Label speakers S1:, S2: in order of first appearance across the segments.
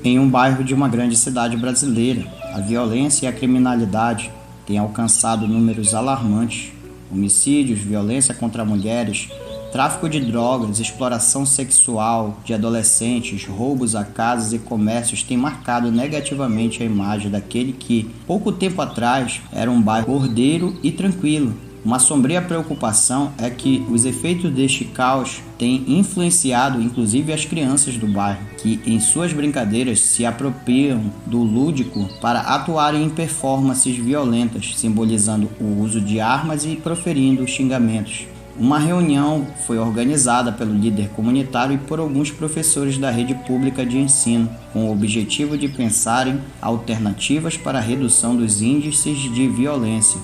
S1: Em um bairro de uma grande cidade brasileira, a violência e a criminalidade têm alcançado números alarmantes. Homicídios, violência contra mulheres, tráfico de drogas, exploração sexual de adolescentes, roubos a casas e comércios têm marcado negativamente a imagem daquele que, pouco tempo atrás, era um bairro ordeiro e tranquilo. Uma sombria preocupação é que os efeitos deste caos têm influenciado inclusive as crianças do bairro, que em suas brincadeiras se apropriam do lúdico para atuarem em performances violentas, simbolizando o uso de armas e proferindo xingamentos. Uma reunião foi organizada pelo líder comunitário e por alguns professores da rede pública de ensino, com o objetivo de pensarem alternativas para a redução dos índices de violência.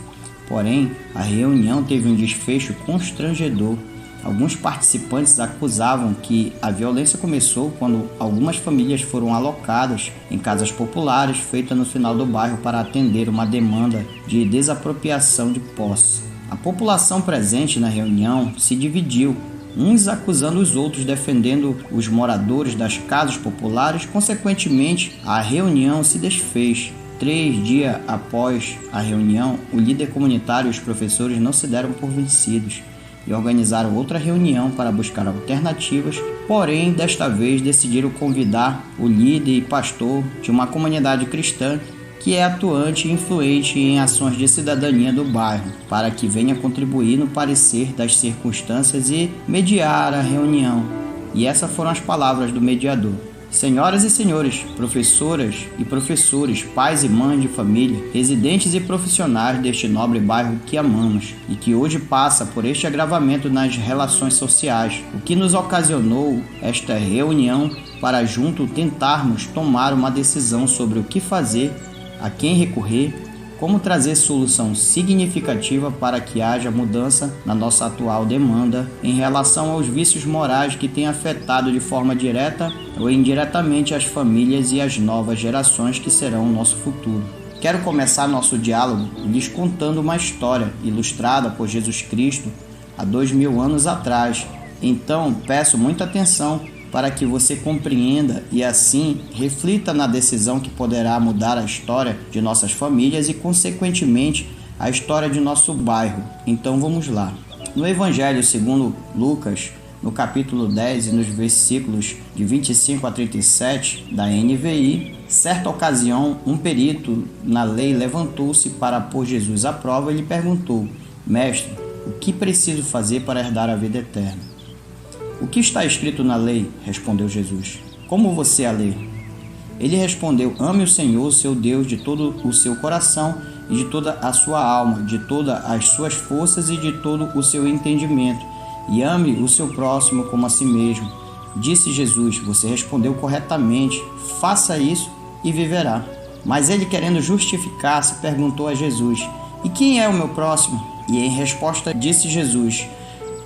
S1: Porém, a reunião teve um desfecho constrangedor. Alguns participantes acusavam que a violência começou quando algumas famílias foram alocadas em casas populares feitas no final do bairro para atender uma demanda de desapropriação de posse. A população presente na reunião se dividiu, uns acusando os outros, defendendo os moradores das casas populares. Consequentemente, a reunião se desfez. 3 dias após a reunião, o líder comunitário e os professores não se deram por vencidos e organizaram outra reunião para buscar alternativas, porém, desta vez decidiram convidar o líder e pastor de uma comunidade cristã que é atuante e influente em ações de cidadania do bairro, para que venha contribuir no parecer das circunstâncias e mediar a reunião. E essas foram as palavras do mediador. Senhoras e senhores, professoras e professores, pais e mães de família, residentes e profissionais deste nobre bairro que amamos e que hoje passa por este agravamento nas relações sociais, o que nos ocasionou esta reunião para junto tentarmos tomar uma decisão sobre o que fazer, a quem recorrer, como trazer solução significativa para que haja mudança na nossa atual demanda em relação aos vícios morais que têm afetado de forma direta ou indiretamente as famílias e as novas gerações que serão o nosso futuro. Quero começar nosso diálogo lhes contando uma história ilustrada por Jesus Cristo há 2000 anos atrás. Então, peço muita atenção para que você compreenda e assim reflita na decisão que poderá mudar a história de nossas famílias e, consequentemente, a história de nosso bairro. Então vamos lá. No Evangelho segundo Lucas, no capítulo 10 e nos versículos de 25 a 37 da NVI, certa ocasião, um perito na lei levantou-se para pôr Jesus à prova e lhe perguntou: Mestre, o que preciso fazer para herdar a vida eterna? O que está escrito na lei? Respondeu Jesus. Como você a lê? Ele respondeu: Ame o Senhor, seu Deus, de todo o seu coração e de toda a sua alma, de todas as suas forças e de todo o seu entendimento, e ame o seu próximo como a si mesmo. Disse Jesus: Você respondeu corretamente, faça isso e viverá. Mas ele, querendo justificar-se, perguntou a Jesus: E quem é o meu próximo? E em resposta disse Jesus: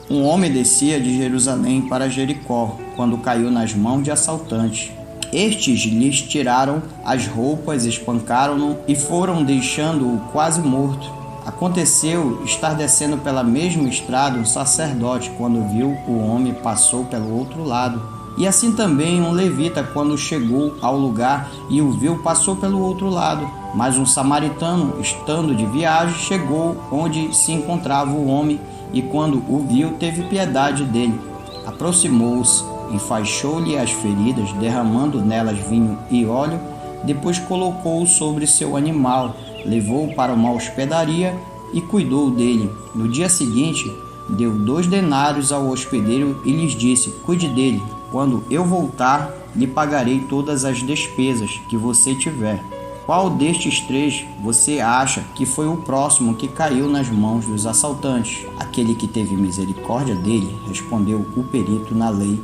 S1: Um homem descia de Jerusalém para Jericó, quando caiu nas mãos de assaltantes. Estes lhes tiraram as roupas, espancaram-no e foram deixando-o quase morto. Aconteceu estar descendo pela mesma estrada um sacerdote, quando viu o homem, passou pelo outro lado. E assim também um levita, quando chegou ao lugar e o viu, passou pelo outro lado. Mas um samaritano, estando de viagem, chegou onde se encontrava o homem, e quando o viu, teve piedade dele. Aproximou-se, enfaixou-lhe as feridas, derramando nelas vinho e óleo, depois colocou-o sobre seu animal, levou-o para uma hospedaria e cuidou dele. No dia seguinte, deu 2 denários ao hospedeiro e lhes disse: Cuide dele, quando eu voltar, lhe pagarei todas as despesas que você tiver. Qual destes 3 você acha que foi o próximo que caiu nas mãos dos assaltantes? Aquele que teve misericórdia dele, respondeu o perito na lei.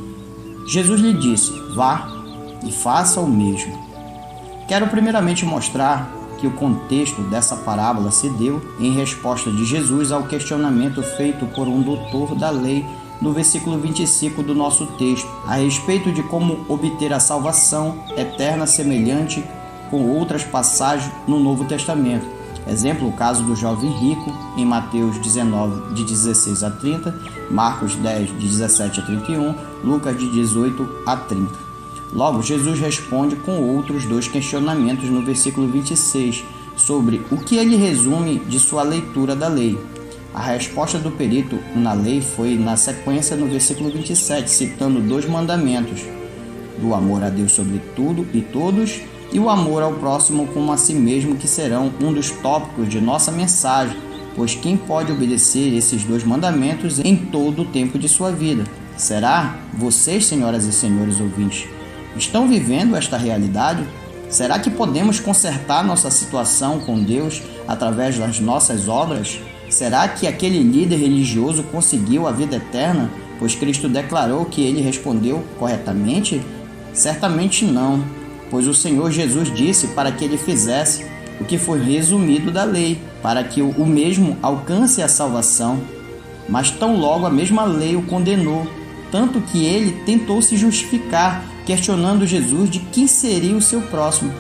S1: Jesus lhe disse: Vá e faça o mesmo. Quero primeiramente mostrar que o contexto dessa parábola se deu em resposta de Jesus ao questionamento feito por um doutor da lei no versículo 25 do nosso texto, a respeito de como obter a salvação eterna semelhante com outras passagens no Novo Testamento. Exemplo, o caso do jovem rico, em Mateus 19, de 16 a 30, Marcos 10, de 17 a 31, Lucas de 18 a 30. Logo, Jesus responde com outros 2 questionamentos no versículo 26, sobre o que ele resume de sua leitura da lei. A resposta do perito na lei foi na sequência no versículo 27, citando 2 mandamentos, do amor a Deus sobre tudo e todos, e o amor ao próximo como a si mesmo, que serão um dos tópicos de nossa mensagem, pois quem pode obedecer esses 2 mandamentos em todo o tempo de sua vida? Será? Vocês, senhoras e senhores ouvintes, estão vivendo esta realidade? Será que podemos consertar nossa situação com Deus através das nossas obras? Será que aquele líder religioso conseguiu a vida eterna, pois Cristo declarou que ele respondeu corretamente? Certamente não, pois o Senhor Jesus disse para que ele fizesse o que foi resumido da lei, para que o mesmo alcance a salvação. Mas tão logo a mesma lei o condenou, tanto que ele tentou se justificar, questionando Jesus de quem seria o seu próximo.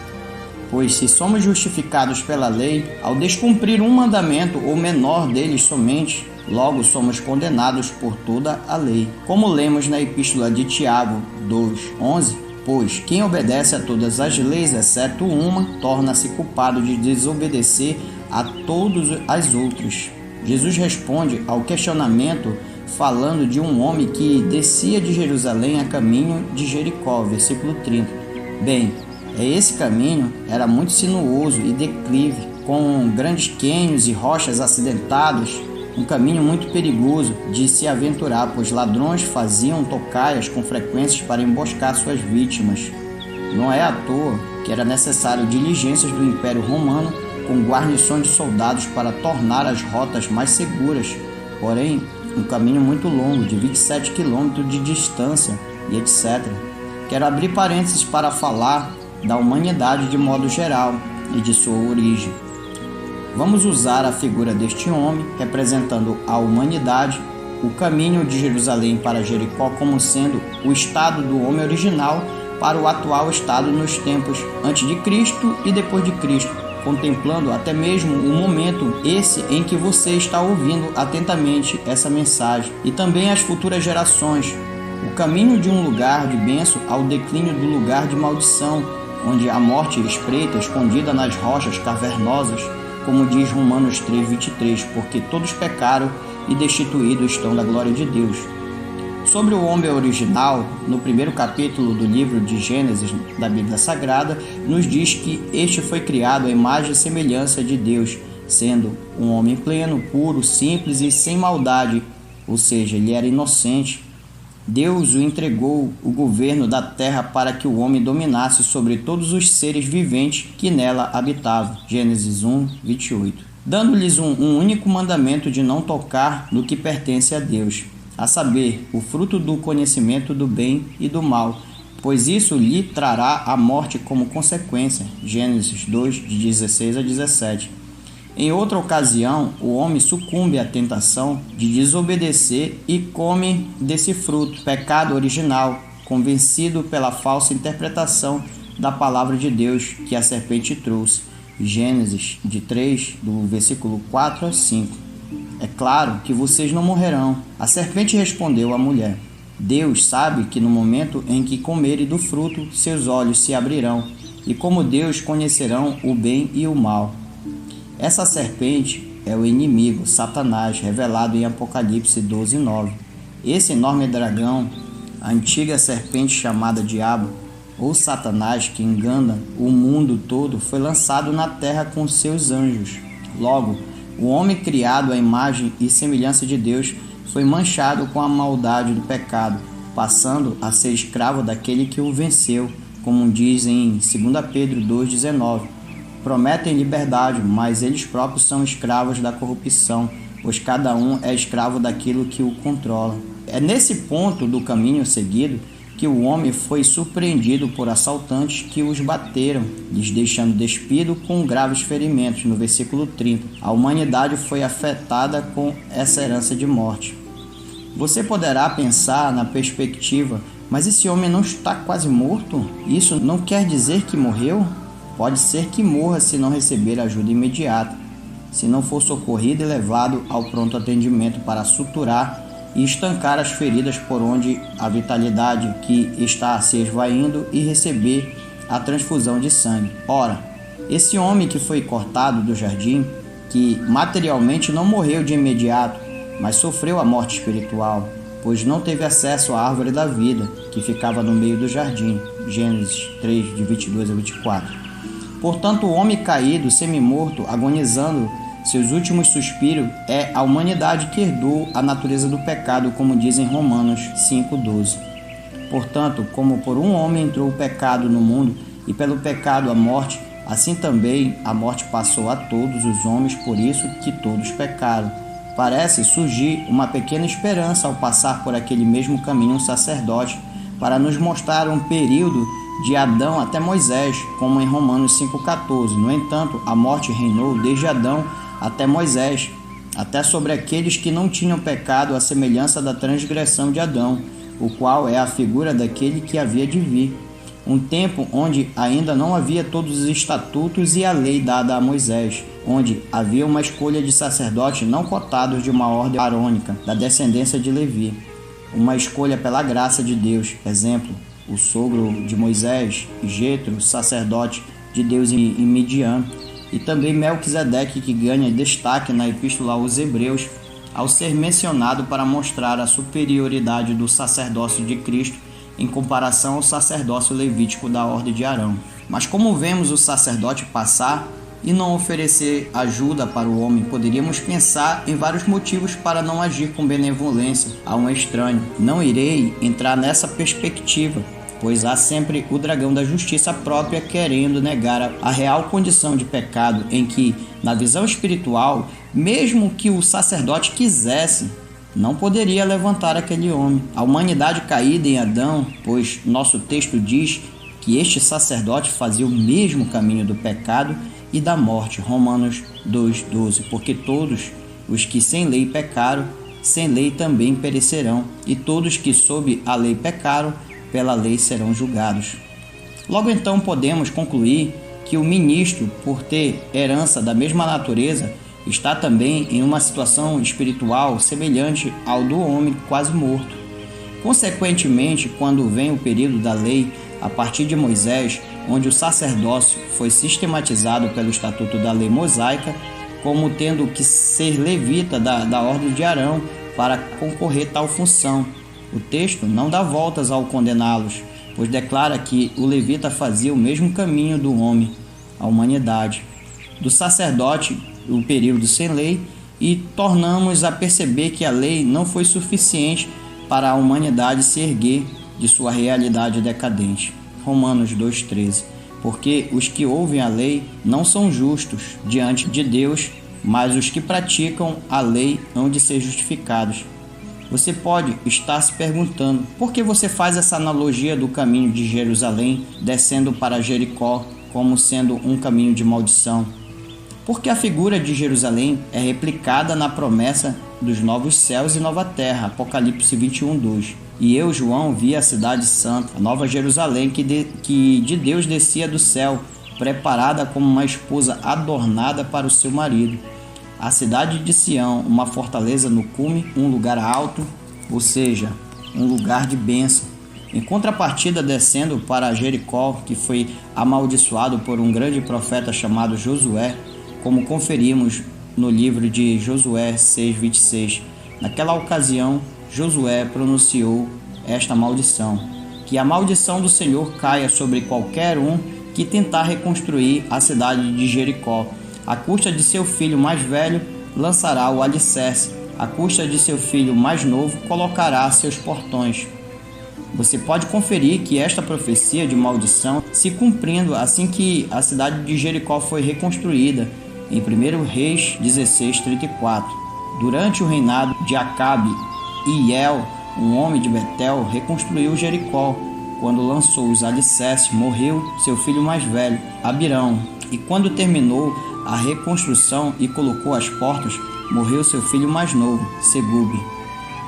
S1: Pois se somos justificados pela lei, ao descumprir um mandamento ou menor deles somente, logo somos condenados por toda a lei. Como lemos na Epístola de Tiago 2:11, pois quem obedece a todas as leis, exceto uma, torna-se culpado de desobedecer a todas as outras. Jesus responde ao questionamento falando de um homem que descia de Jerusalém a caminho de Jericó, versículo 30. Bem, esse caminho era muito sinuoso e declive, com grandes cânions e rochas acidentadas, um caminho muito perigoso de se aventurar, pois ladrões faziam tocaias com frequência para emboscar suas vítimas. Não é à toa que era necessário diligências do Império Romano com guarnições de soldados para tornar as rotas mais seguras, porém, um caminho muito longo, de 27 quilômetros de distância e etc. Quero abrir parênteses para falar da humanidade de modo geral e de sua origem. Vamos usar a figura deste homem, representando a humanidade, o caminho de Jerusalém para Jericó como sendo o estado do homem original para o atual estado nos tempos antes de Cristo e depois de Cristo, contemplando até mesmo o momento esse em que você está ouvindo atentamente essa mensagem, e também as futuras gerações, o caminho de um lugar de bênção ao declínio do lugar de maldição, onde a morte espreita escondida nas rochas cavernosas, como diz Romanos 3:23, porque todos pecaram e destituídos estão da glória de Deus. Sobre o homem original, no primeiro capítulo do livro de Gênesis da Bíblia Sagrada, nos diz que este foi criado à imagem e semelhança de Deus, sendo um homem pleno, puro, simples e sem maldade, ou seja, ele era inocente. Deus o entregou o governo da terra para que o homem dominasse sobre todos os seres viventes que nela habitavam. Gênesis 1:28. Dando-lhes um único mandamento de não tocar no que pertence a Deus, a saber, o fruto do conhecimento do bem e do mal, pois isso lhe trará a morte como consequência. Gênesis 2:16-17. Em outra ocasião, o homem sucumbe à tentação de desobedecer e come desse fruto, pecado original, convencido pela falsa interpretação da palavra de Deus que a serpente trouxe. Gênesis 3, do versículo 4 a 5. É claro que vocês não morrerão. A serpente respondeu à mulher: Deus sabe que no momento em que comerem do fruto, seus olhos se abrirão, e como Deus conhecerão o bem e o mal. Essa serpente é o inimigo, Satanás, revelado em Apocalipse 12:9. Esse enorme dragão, a antiga serpente chamada Diabo, ou Satanás, que engana o mundo todo, foi lançado na terra com seus anjos. Logo, o homem criado à imagem e semelhança de Deus foi manchado com a maldade do pecado, passando a ser escravo daquele que o venceu, como diz em 2 Pedro 2:19. Prometem liberdade, mas eles próprios são escravos da corrupção, pois cada um é escravo daquilo que o controla. É nesse ponto do caminho seguido que o homem foi surpreendido por assaltantes que os bateram, lhes deixando despido com graves ferimentos, no versículo 30. A humanidade foi afetada com essa herança de morte. Você poderá pensar na perspectiva, mas esse homem não está quase morto? Isso não quer dizer que morreu? Pode ser que morra se não receber ajuda imediata, se não for socorrido e levado ao pronto atendimento para suturar e estancar as feridas por onde a vitalidade que está se esvaindo e receber a transfusão de sangue. Ora, esse homem que foi cortado do jardim, que materialmente não morreu de imediato, mas sofreu a morte espiritual, pois não teve acesso à árvore da vida, que ficava no meio do jardim. Gênesis 3, de 22 a 24. Portanto, o homem caído, semi-morto, agonizando seus últimos suspiros, é a humanidade que herdou a natureza do pecado, como diz em Romanos 5,12. Portanto, como por um homem entrou o pecado no mundo, e pelo pecado a morte, assim também a morte passou a todos os homens, por isso que todos pecaram. Parece surgir uma pequena esperança ao passar por aquele mesmo caminho um sacerdote, para nos mostrar um período de Adão até Moisés, como em Romanos 5,14. No entanto, a morte reinou desde Adão até Moisés, até sobre aqueles que não tinham pecado, à semelhança da transgressão de Adão, o qual é a figura daquele que havia de vir. Um tempo onde ainda não havia todos os estatutos e a lei dada a Moisés, onde havia uma escolha de sacerdotes não cotados de uma ordem arônica, da descendência de Levi. Uma escolha pela graça de Deus. Exemplo, o sogro de Moisés, Jetro, sacerdote de Deus em Midian, e também Melquisedeque, que ganha destaque na Epístola aos Hebreus, ao ser mencionado para mostrar a superioridade do sacerdócio de Cristo em comparação ao sacerdócio levítico da ordem de Arão. Mas como vemos o sacerdote passar e não oferecer ajuda para o homem, poderíamos pensar em vários motivos para não agir com benevolência a um estranho. Não irei entrar nessa perspectiva, pois há sempre o dragão da justiça própria querendo negar a real condição de pecado, em que, na visão espiritual, mesmo que o sacerdote quisesse, não poderia levantar aquele homem. A humanidade caída em Adão, pois nosso texto diz que este sacerdote fazia o mesmo caminho do pecado e da morte. Romanos 2,12. Porque todos os que sem lei pecaram, sem lei também perecerão, e todos que sob a lei pecaram, pela lei serão julgados. Logo então podemos concluir que o ministro, por ter herança da mesma natureza, está também em uma situação espiritual semelhante ao do homem quase morto. Consequentemente, quando vem o período da lei, a partir de Moisés, onde o sacerdócio foi sistematizado pelo estatuto da lei mosaica, como tendo que ser levita da ordem de Arão para concorrer tal função. O texto não dá voltas ao condená-los, pois declara que o levita fazia o mesmo caminho do homem, a humanidade, do sacerdote, o período sem lei, e tornamos a perceber que a lei não foi suficiente para a humanidade se erguer de sua realidade decadente. Romanos 2,13. Porque os que ouvem a lei não são justos diante de Deus, mas os que praticam a lei hão de ser justificados. Você pode estar se perguntando por que você faz essa analogia do caminho de Jerusalém descendo para Jericó como sendo um caminho de maldição. Porque a figura de Jerusalém é replicada na promessa dos novos céus e nova terra, Apocalipse 21:2. E eu, João, vi a cidade santa, a nova Jerusalém, que de Deus descia do céu, preparada como uma esposa adornada para o seu marido. A cidade de Sião, uma fortaleza no cume, um lugar alto, ou seja, um lugar de bênção. Em contrapartida, descendo para Jericó, que foi amaldiçoado por um grande profeta chamado Josué, como conferimos no livro de Josué 6:26. Naquela ocasião, Josué pronunciou esta maldição: que a maldição do Senhor caia sobre qualquer um que tentar reconstruir a cidade de Jericó. À custa de seu filho mais velho, lançará o alicerce. À custa de seu filho mais novo, colocará seus portões. Você pode conferir que esta profecia de maldição se cumprindo assim que a cidade de Jericó foi reconstruída, em 1 Reis 16:34. Durante o reinado de Acabe, Iel, um homem de Betel, reconstruiu Jericó. Quando lançou os alicerces, morreu seu filho mais velho, Abirão. E quando terminou a reconstrução e colocou as portas, morreu seu filho mais novo, Segube.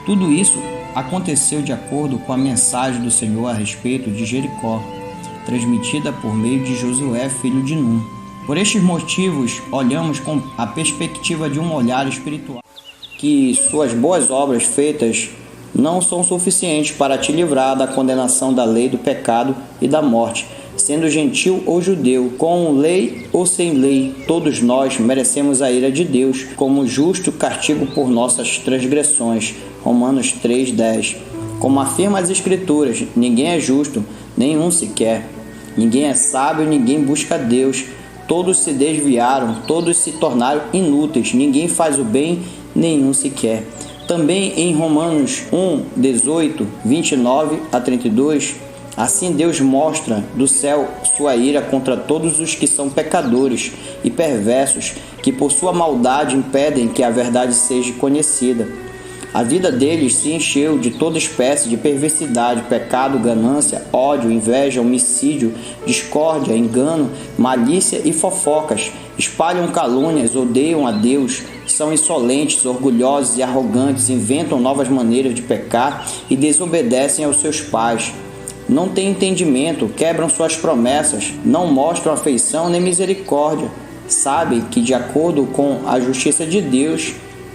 S1: Tudo isso aconteceu de acordo com a mensagem do Senhor a respeito de Jericó, transmitida por meio de Josué, filho de Num. Por estes motivos, olhamos com a perspectiva de um olhar espiritual, que suas boas obras feitas não são suficientes para te livrar da condenação da lei do pecado e da morte. Sendo gentil ou judeu, com lei ou sem lei, todos nós merecemos a ira de Deus, como justo castigo por nossas transgressões. Romanos 3:10. Como afirma as Escrituras, ninguém é justo, nenhum sequer. Ninguém é sábio, ninguém busca Deus. Todos se desviaram, todos se tornaram inúteis. Ninguém faz o bem, nenhum sequer. Também em Romanos 1:18, 29-32, assim Deus mostra do céu sua ira contra todos os que são pecadores e perversos, que por sua maldade impedem que a verdade seja conhecida. A vida deles se encheu de toda espécie de perversidade, pecado, ganância, ódio, inveja, homicídio, discórdia, engano, malícia e fofocas. Espalham calúnias, odeiam a Deus, são insolentes, orgulhosos e arrogantes, inventam novas maneiras de pecar e desobedecem aos seus pais. Não têm entendimento, quebram suas promessas, não mostram afeição nem misericórdia. Sabem que, de acordo com a justiça de Deus,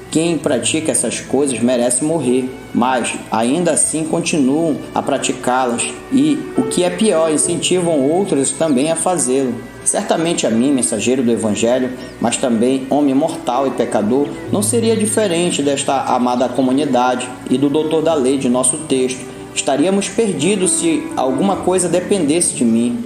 S1: quem pratica essas coisas merece morrer, mas ainda assim continuam a praticá-las e, o que é pior, incentivam outros também a fazê-lo. Certamente a mim, mensageiro do Evangelho, mas também homem mortal e pecador, não seria diferente desta amada comunidade e do doutor da lei de nosso texto. Estaríamos perdidos se alguma coisa dependesse de mim.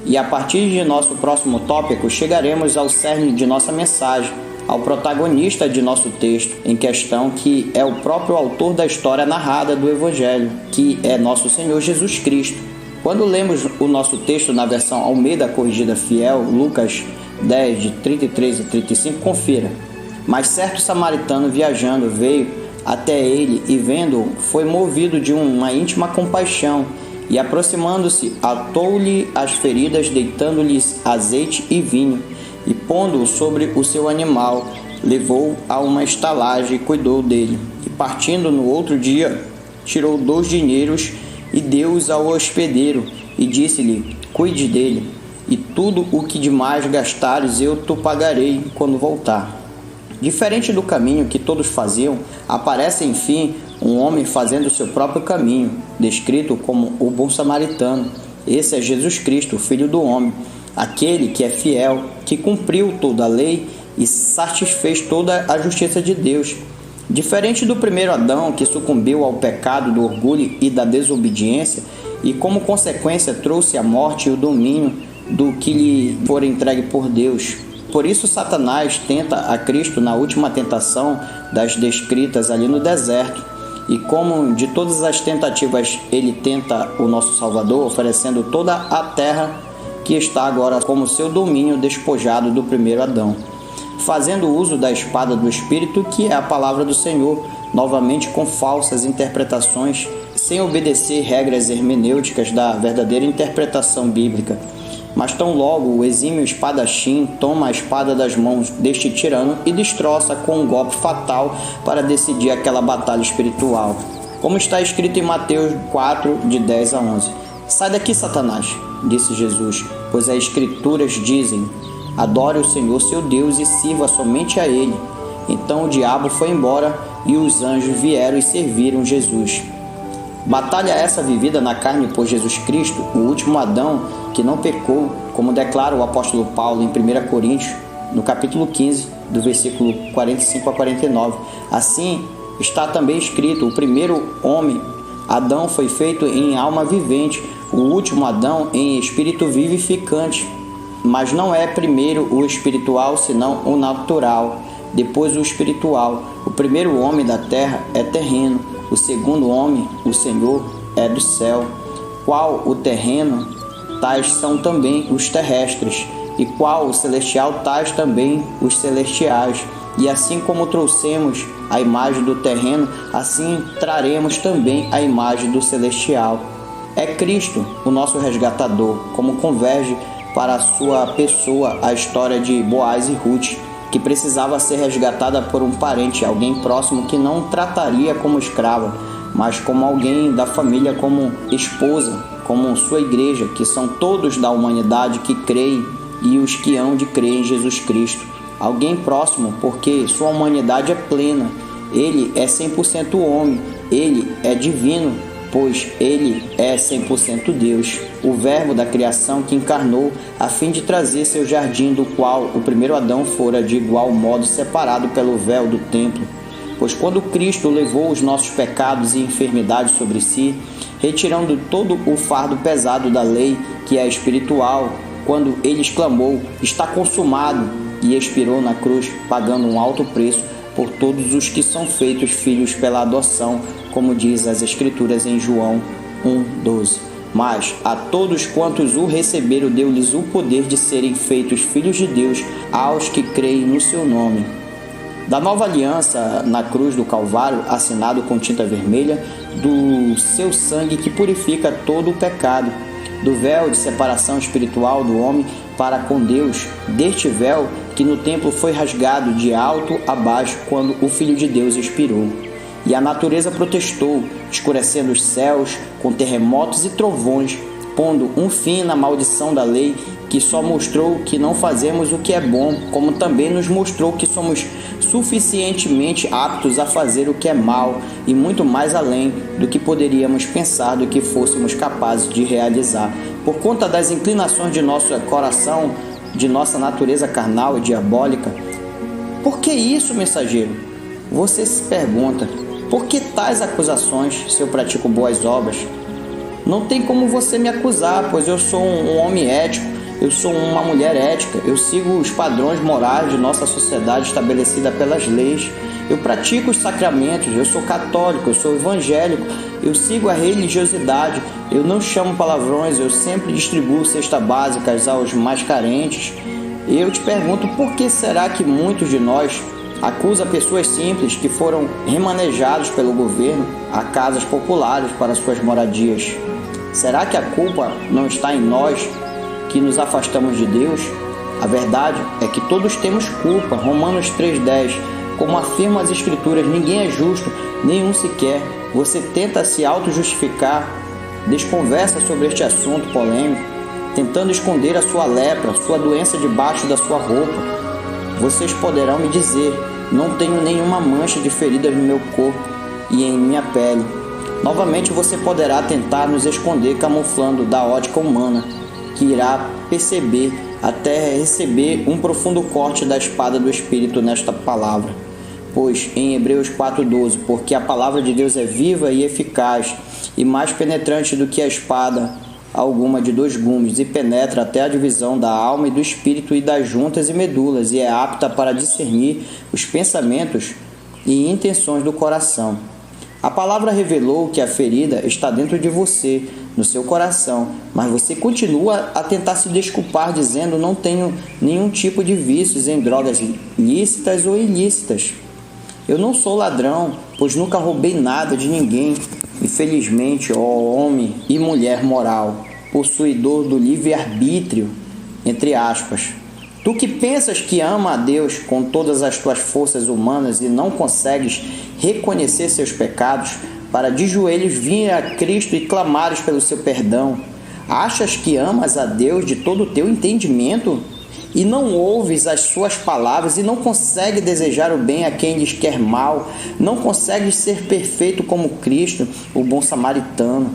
S1: E a partir de nosso próximo tópico, chegaremos ao cerne de nossa mensagem, ao protagonista de nosso texto em questão, que é o próprio autor da história narrada do Evangelho, que é nosso Senhor Jesus Cristo. Quando lemos o nosso texto na versão Almeida Corrigida Fiel, Lucas 10, de 33 a 35, confira. Mas certo samaritano viajando veio até ele e vendo-o, foi movido de uma íntima compaixão e aproximando-se, atou-lhe as feridas, deitando-lhes azeite e vinho e pondo-o sobre o seu animal, levou-o a uma estalagem e cuidou dele. E partindo no outro dia, tirou 2 dinheiros e deu-os ao hospedeiro e disse-lhe: cuide dele, e tudo o que demais gastares eu te pagarei quando voltar. Diferente do caminho que todos faziam, aparece enfim um homem fazendo o seu próprio caminho, descrito como o bom samaritano. Esse é Jesus Cristo, o Filho do homem, aquele que é fiel, que cumpriu toda a lei e satisfez toda a justiça de Deus. Diferente do primeiro Adão, que sucumbiu ao pecado do orgulho e da desobediência e como consequência trouxe a morte e o domínio do que lhe for entregue por Deus. Por isso Satanás tenta a Cristo na última tentação das descritas ali no deserto. E como de todas as tentativas ele tenta o nosso Salvador, oferecendo toda a terra que está agora como seu domínio despojado do primeiro Adão, fazendo uso da espada do Espírito, que é a palavra do Senhor, novamente com falsas interpretações, sem obedecer regras hermenêuticas da verdadeira interpretação bíblica. Mas tão logo o exímio espadachim toma a espada das mãos deste tirano e destroça com um golpe fatal para decidir aquela batalha espiritual. Como está escrito em Mateus 4, de 10 a 11. Sai daqui, Satanás, disse Jesus, pois as Escrituras dizem: adore o Senhor seu Deus e sirva somente a Ele. Então o diabo foi embora e os anjos vieram e serviram Jesus. Batalha essa vivida na carne por Jesus Cristo, o último Adão que não pecou, como declara o apóstolo Paulo em 1 Coríntios, no capítulo 15, do versículo 45 a 49. Assim está também escrito: o primeiro homem, Adão, foi feito em alma vivente, o último Adão em espírito vivificante. Mas não é primeiro o espiritual, senão o natural, depois o espiritual. O primeiro homem da terra é terreno, o segundo homem, o Senhor, é do céu. Qual o terreno, tais são também os terrestres, e qual o celestial, tais também os celestiais. E assim como trouxemos a imagem do terreno, assim traremos também a imagem do celestial. É Cristo, o nosso resgatador, como converge para a sua pessoa a história de Boaz e Ruth, que precisava ser resgatada por um parente, alguém próximo que não trataria como escrava, mas como alguém da família, como esposa, como sua igreja, que são todos da humanidade que creem e os que hão de crer em Jesus Cristo. Alguém próximo, porque sua humanidade é plena Ele é 100% homem, ele é divino, pois ele é 100% Deus, o verbo da criação que encarnou a fim de trazer seu jardim, do qual o primeiro Adão fora de igual modo separado pelo véu do templo. Pois quando Cristo levou os nossos pecados e enfermidades sobre si, retirando todo o fardo pesado da lei, que é espiritual, quando ele exclamou, está consumado, e expirou na cruz, pagando um alto preço por todos os que são feitos filhos pela adoção, como diz as Escrituras em João 1:12. Mas a todos quantos o receberam, deu-lhes o poder de serem feitos filhos de Deus, aos que creem no seu nome. Da nova aliança na cruz do Calvário, assinado com tinta vermelha, do seu sangue que purifica todo o pecado, do véu de separação espiritual do homem para com Deus, deste véu que no templo foi rasgado de alto a baixo quando o Filho de Deus expirou. E a natureza protestou, escurecendo os céus com terremotos e trovões, pondo um fim na maldição da lei, que só mostrou que não fazemos o que é bom, como também nos mostrou que somos suficientemente aptos a fazer o que é mal, e muito mais além do que poderíamos pensar, do que fôssemos capazes de realizar. Por conta das inclinações de nosso coração, de nossa natureza carnal e diabólica. Por que isso, mensageiro? Você se pergunta, por que tais acusações, se eu pratico boas obras? Não tem como você me acusar, pois eu sou um homem ético, eu sou uma mulher ética, eu sigo os padrões morais de nossa sociedade estabelecida pelas leis, eu pratico os sacramentos, eu sou católico, eu sou evangélico, eu sigo a religiosidade, eu não chamo palavrões, eu sempre distribuo cestas básicas aos mais carentes. Eu te pergunto, por que será que muitos de nós acusam pessoas simples que foram remanejados pelo governo a casas populares para suas moradias? Será que a culpa não está em nós que nos afastamos de Deus? A verdade é que todos temos culpa. Romanos 3:10, como afirmam as Escrituras, ninguém é justo, nenhum sequer. Você tenta se auto-justificar, desconversa sobre este assunto polêmico, tentando esconder a sua lepra, sua doença debaixo da sua roupa. Vocês poderão me dizer, não tenho nenhuma mancha de feridas no meu corpo e em minha pele. Novamente você poderá tentar nos esconder camuflando da ótica humana, que irá perceber até receber um profundo corte da espada do Espírito nesta palavra. Pois em Hebreus 4:12, porque a palavra de Deus é viva e eficaz e mais penetrante do que a espada alguma de 2 gumes, e penetra até a divisão da alma e do espírito e das juntas e medulas, e é apta para discernir os pensamentos e intenções do coração. A palavra revelou que a ferida está dentro de você, no seu coração, mas você continua a tentar se desculpar dizendo não tenho nenhum tipo de vícios em drogas lícitas ou ilícitas. Eu não sou ladrão, pois nunca roubei nada de ninguém. Infelizmente, ó homem e mulher moral, possuidor do livre-arbítrio, entre aspas. Tu que pensas que ama a Deus com todas as tuas forças humanas e não consegues reconhecer seus pecados, para de joelhos vir a Cristo e clamares pelo seu perdão. Achas que amas a Deus de todo o teu entendimento e não ouves as suas palavras e não consegues desejar o bem a quem lhes quer mal, não consegues ser perfeito como Cristo, o bom samaritano.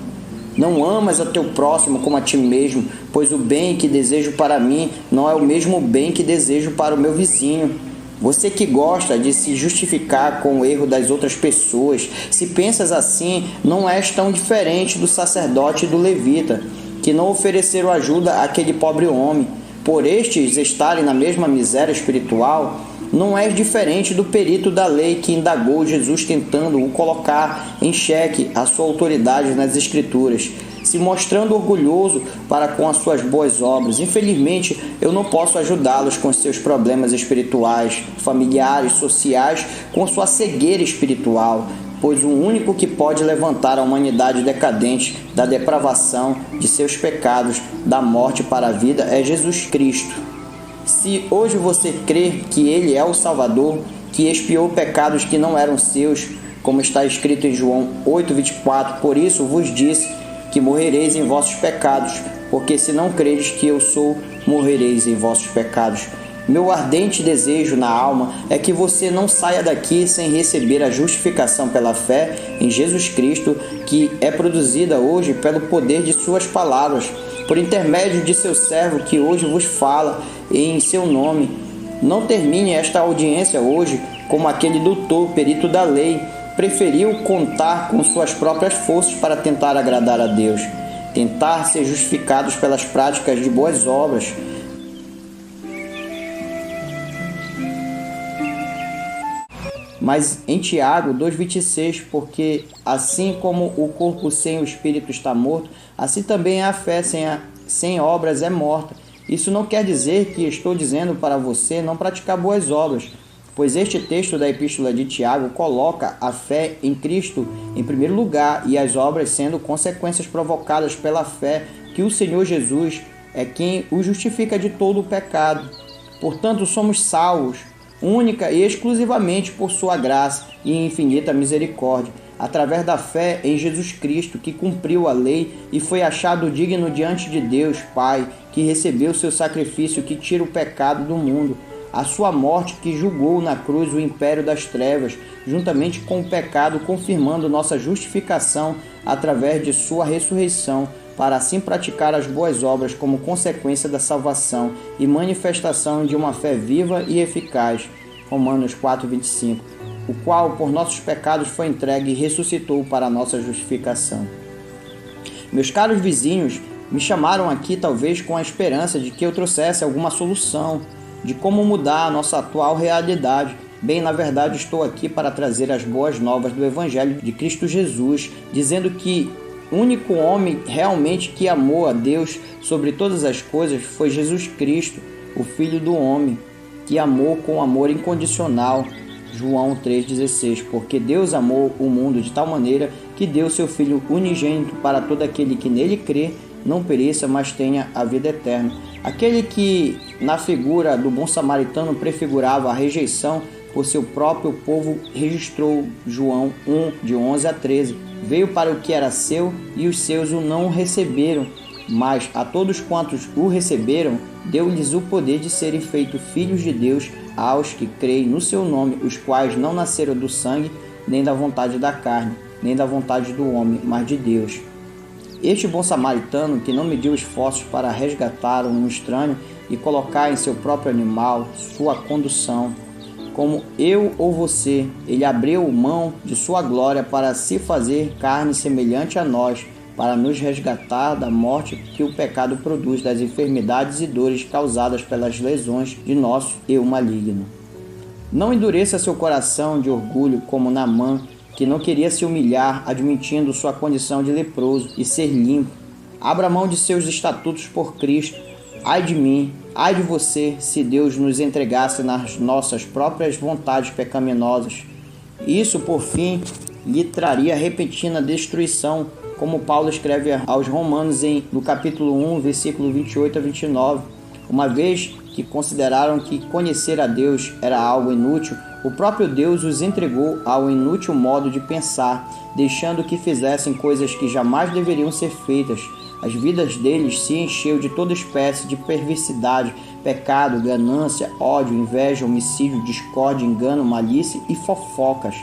S1: Não amas a teu próximo como a ti mesmo, pois o bem que desejo para mim não é o mesmo bem que desejo para o meu vizinho. Você que gosta de se justificar com o erro das outras pessoas, se pensas assim, não és tão diferente do sacerdote e do levita, que não ofereceram ajuda àquele pobre homem. Por estes estarem na mesma miséria espiritual, não és diferente do perito da lei que indagou Jesus tentando o colocar em xeque a sua autoridade nas Escrituras, se mostrando orgulhoso para com as suas boas obras. Infelizmente, eu não posso ajudá-los com seus problemas espirituais, familiares, sociais, com sua cegueira espiritual, pois o único que pode levantar a humanidade decadente da depravação de seus pecados, da morte para a vida, é Jesus Cristo. Se hoje você crê que Ele é o Salvador, que expiou pecados que não eram seus, como está escrito em João 8:24, por isso vos disse que morrereis em vossos pecados, porque se não credes que eu sou, morrereis em vossos pecados. Meu ardente desejo na alma é que você não saia daqui sem receber a justificação pela fé em Jesus Cristo, que é produzida hoje pelo poder de suas palavras, por intermédio de seu servo que hoje vos fala em seu nome. Não termine esta audiência hoje como aquele doutor, perito da lei, preferiu contar com suas próprias forças para tentar agradar a Deus, tentar ser justificados pelas práticas de boas obras. Mas em Tiago 2,26, porque assim como o corpo sem o espírito está morto, assim também a fé sem obras é morta. Isso não quer dizer que estou dizendo para você não praticar boas obras, pois este texto da Epístola de Tiago coloca a fé em Cristo em primeiro lugar e as obras sendo consequências provocadas pela fé que o Senhor Jesus é quem o justifica de todo o pecado. Portanto, somos salvos única e exclusivamente por sua graça e infinita misericórdia, através da fé em Jesus Cristo, que cumpriu a lei e foi achado digno diante de Deus Pai, que recebeu seu sacrifício que tira o pecado do mundo, a sua morte que julgou na cruz o império das trevas, juntamente com o pecado, confirmando nossa justificação através de sua ressurreição, para assim praticar as boas obras como consequência da salvação e manifestação de uma fé viva e eficaz. Romanos 4,25, o qual por nossos pecados foi entregue e ressuscitou para a nossa justificação. Meus caros vizinhos, me chamaram aqui talvez com a esperança de que eu trouxesse alguma solução, de como mudar a nossa atual realidade. Bem, na verdade, estou aqui para trazer as boas novas do Evangelho de Cristo Jesus, dizendo que o único homem realmente que amou a Deus sobre todas as coisas foi Jesus Cristo, o Filho do homem, que amou com amor incondicional. João 3,16, porque Deus amou o mundo de tal maneira que deu seu Filho unigênito para todo aquele que nele crê, não pereça, mas tenha a vida eterna. Aquele que, na figura do bom samaritano, prefigurava a rejeição por seu próprio povo, registrou João 1, de 11 a 13. Veio para o que era seu, e os seus o não receberam. Mas a todos quantos o receberam, deu-lhes o poder de serem feitos filhos de Deus, aos que creem no seu nome, os quais não nasceram do sangue, nem da vontade da carne, nem da vontade do homem, mas de Deus. Este bom samaritano, que não mediu esforços para resgatar um estranho e colocar em seu próprio animal sua condução, como eu ou você, ele abriu mão de sua glória para se fazer carne semelhante a nós, para nos resgatar da morte que o pecado produz, das enfermidades e dores causadas pelas lesões de nosso eu maligno. Não endureça seu coração de orgulho como Naamã, que não queria se humilhar, admitindo sua condição de leproso e ser limpo. Abra mão de seus estatutos por Cristo. Ai de mim, ai de você, se Deus nos entregasse nas nossas próprias vontades pecaminosas. Isso, por fim, lhe traria repentina destruição, como Paulo escreve aos Romanos no capítulo 1, versículo 28 a 29. Uma vez que consideraram que conhecer a Deus era algo inútil, o próprio Deus os entregou ao inútil modo de pensar, deixando que fizessem coisas que jamais deveriam ser feitas. As vidas deles se encheu de toda espécie de perversidade, pecado, ganância, ódio, inveja, homicídio, discórdia, engano, malícia e fofocas.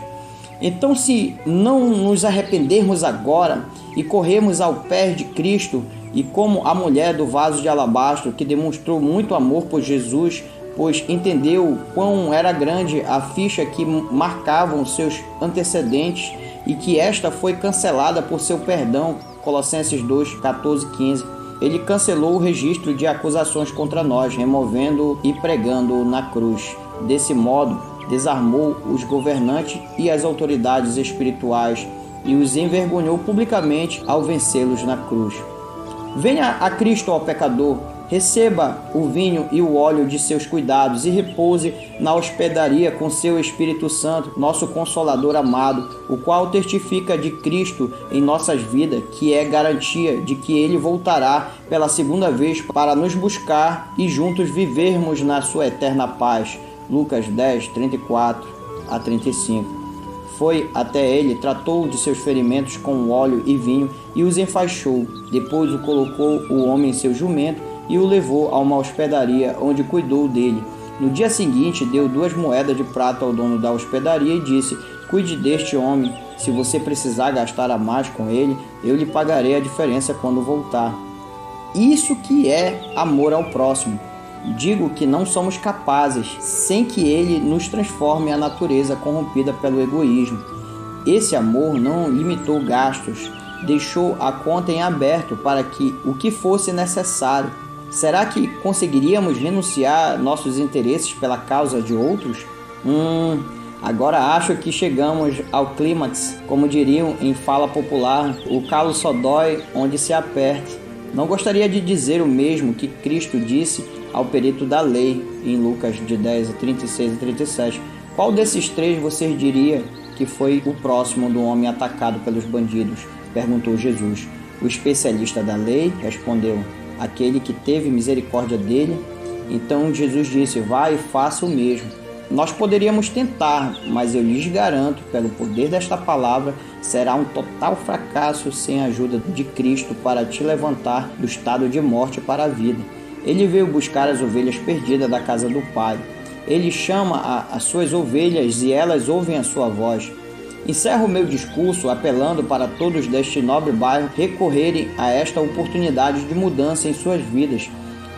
S1: Então, se não nos arrependermos agora e corrermos ao pé de Cristo, e como a mulher do vaso de alabastro, que demonstrou muito amor por Jesus, pois entendeu quão era grande a ficha que marcavam seus antecedentes e que esta foi cancelada por seu perdão, Colossenses 2, 14 e 15. Ele cancelou o registro de acusações contra nós, removendo e pregando na cruz. Desse modo, desarmou os governantes e as autoridades espirituais e os envergonhou publicamente ao vencê-los na cruz. Venha a Cristo, ó pecador, receba o vinho e o óleo de seus cuidados e repouse na hospedaria com seu Espírito Santo, nosso Consolador amado, o qual testifica de Cristo em nossas vidas, que é garantia de que Ele voltará pela segunda vez para nos buscar e juntos vivermos na sua eterna paz. Lucas 10, 34 a 35. Foi até ele, tratou de seus ferimentos com óleo e vinho e os enfaixou. Depois o colocou o homem em seu jumento e o levou a uma hospedaria, onde cuidou dele. No dia seguinte, deu 2 moedas de prata ao dono da hospedaria e disse: cuide deste homem. Se você precisar gastar a mais com ele, eu lhe pagarei a diferença quando voltar. Isso que é amor ao próximo. Digo que não somos capazes, sem que ele nos transforme a natureza corrompida pelo egoísmo. Esse amor não limitou gastos, deixou a conta em aberto para que o que fosse necessário. Será que conseguiríamos renunciar nossos interesses pela causa de outros? Agora acho que chegamos ao clímax, como diriam em fala popular, o calo só dói onde se aperte. Não gostaria de dizer o mesmo que Cristo disse ao perito da lei, em Lucas de 10, 36 e 37. Qual desses 3 vocês diria que foi o próximo do homem atacado pelos bandidos? Perguntou Jesus. O especialista da lei respondeu: aquele que teve misericórdia dele. Então Jesus disse: vai e faça o mesmo. Nós poderíamos tentar, mas eu lhes garanto, pelo poder desta palavra, será um total fracasso sem a ajuda de Cristo para te levantar do estado de morte para a vida. Ele veio buscar as ovelhas perdidas da casa do Pai. Ele chama as suas ovelhas e elas ouvem a sua voz. Encerro o meu discurso apelando para todos deste nobre bairro recorrerem a esta oportunidade de mudança em suas vidas.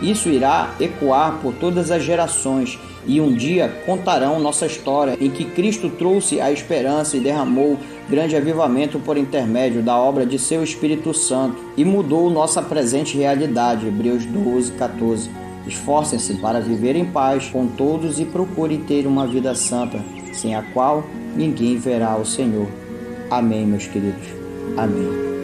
S1: Isso irá ecoar por todas as gerações e um dia contarão nossa história em que Cristo trouxe a esperança e derramou grande avivamento por intermédio da obra de seu Espírito Santo e mudou nossa presente realidade. Hebreus 12, 14. Esforcem-se para viver em paz com todos e procurem ter uma vida santa, sem a qual ninguém verá o Senhor. Amém, meus queridos. Amém.